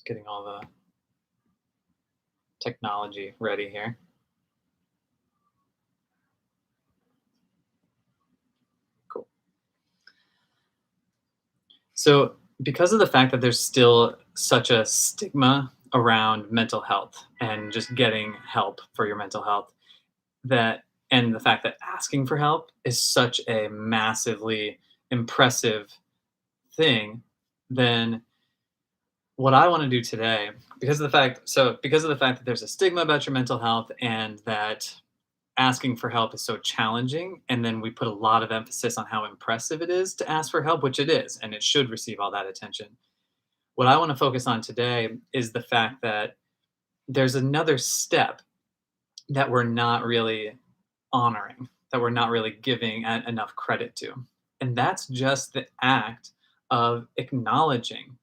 Just getting all the technology ready here. Cool. So, because of the fact that there's still such a stigma around mental health and just getting help for your mental health, that and the fact that asking for help is such a massively impressive thing, then what I want to do today, because of the fact that there's a stigma about your mental health and that asking for help is so challenging, and then we put a lot of emphasis on how impressive it is to ask for help, which it is, and it should receive all that attention. What I want to focus on today is the fact that there's another step that we're not really honoring, that we're not really giving enough credit to. And that's just the act of acknowledging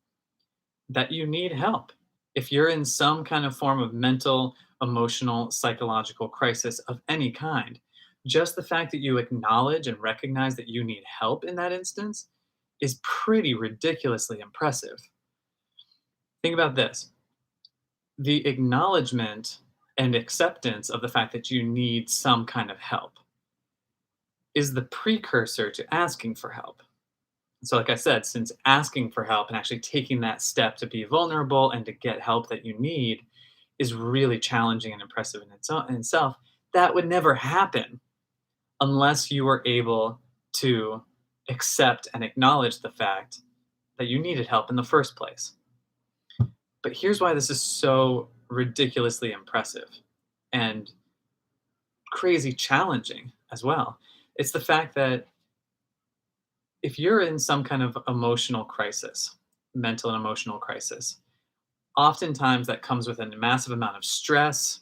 that you need help. If you're in some kind of form of mental, emotional, psychological crisis of any kind, just the fact that you acknowledge and recognize that you need help in that instance is pretty ridiculously impressive. Think about this: the acknowledgement and acceptance of the fact that you need some kind of help is the precursor to asking for help. So, like I said, since asking for help and actually taking that step to be vulnerable and to get help that you need is really challenging and impressive in itself, that would never happen unless you were able to accept and acknowledge the fact that you needed help in the first place. But here's why this is so ridiculously impressive and crazy challenging as well. It's the fact that if you're in some kind of emotional crisis, mental and emotional crisis, oftentimes that comes with a massive amount of stress,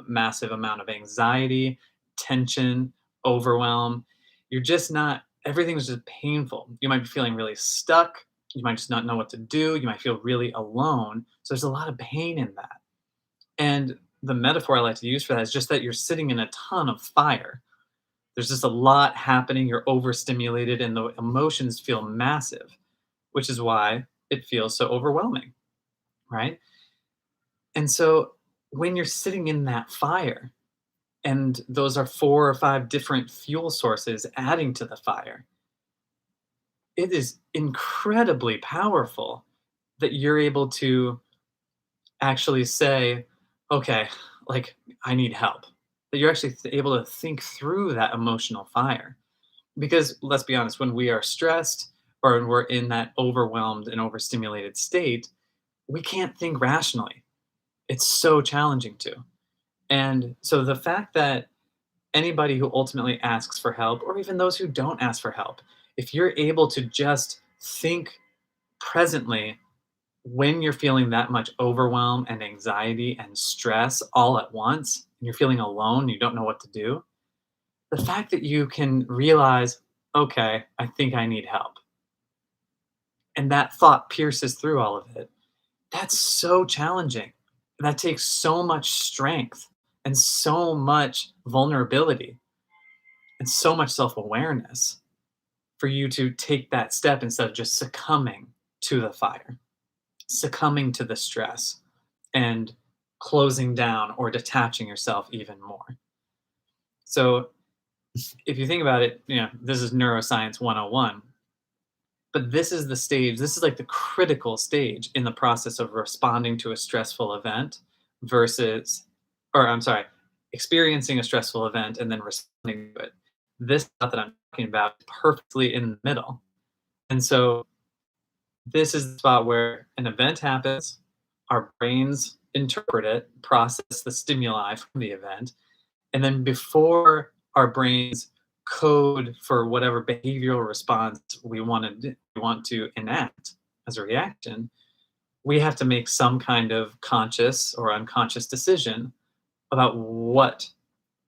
massive amount of anxiety, tension, overwhelm. You're just not, everything's just painful. You might be feeling really stuck. You might just not know what to do. You might feel really alone. So there's a lot of pain in that. And the metaphor I like to use for that is just that you're sitting in a ton of fire. There's just a lot happening. You're overstimulated, and the emotions feel massive, which is why it feels so overwhelming, right? And so when you're sitting in that fire, and those are 4 or 5 different fuel sources adding to the fire, it is incredibly powerful that you're able to actually say, okay, like, I need help. That you're actually able to think through that emotional fire. Because let's be honest, when we are stressed or when we're in that overwhelmed and overstimulated state, we can't think rationally. It's so challenging to. And so the fact that anybody who ultimately asks for help, or even those who don't ask for help, if you're able to just think presently when you're feeling that much overwhelm and anxiety and stress all at once, and you're feeling alone, you don't know what to do, the fact that you can realize, okay, I think I need help, and that thought pierces through all of it, that's so challenging. That takes so much strength and so much vulnerability and so much self awareness for you to take that step instead of just succumbing to the fire, succumbing to the stress, and closing down or detaching yourself even more. So, if you think about it, this is neuroscience 101. But this is the stage, this is like the critical stage in the process of responding to a stressful event versus, or I'm sorry, experiencing a stressful event and then responding to it. This stuff that I'm talking about is perfectly in the middle. And so this is the spot where an event happens, our brains interpret it, process the stimuli from the event, and then before our brains code for whatever behavioral response we want to enact as a reaction, we have to make some kind of conscious or unconscious decision about what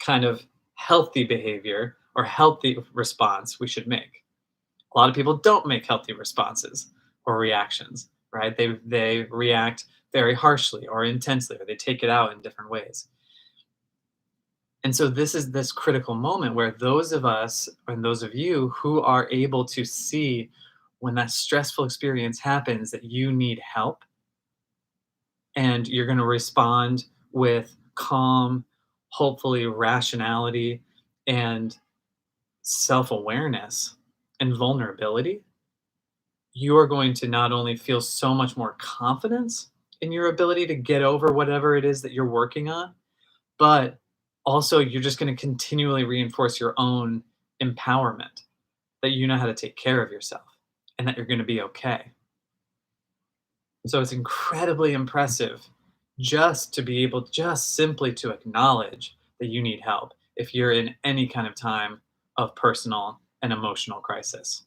kind of healthy behavior or healthy response we should make. A lot of people don't make healthy responses or reactions, right? They react very harshly or intensely, or they take it out in different ways. And so this is this critical moment where those of us and those of you who are able to see when that stressful experience happens that you need help, and you're going to respond with calm, hopefully rationality and self-awareness and vulnerability, you are going to not only feel so much more confidence in your ability to get over whatever it is that you're working on, but also you're just going to continually reinforce your own empowerment, that you know how to take care of yourself and that you're going to be okay. So it's incredibly impressive just to be able just simply to acknowledge that you need help if you're in any kind of time of personal and emotional crisis.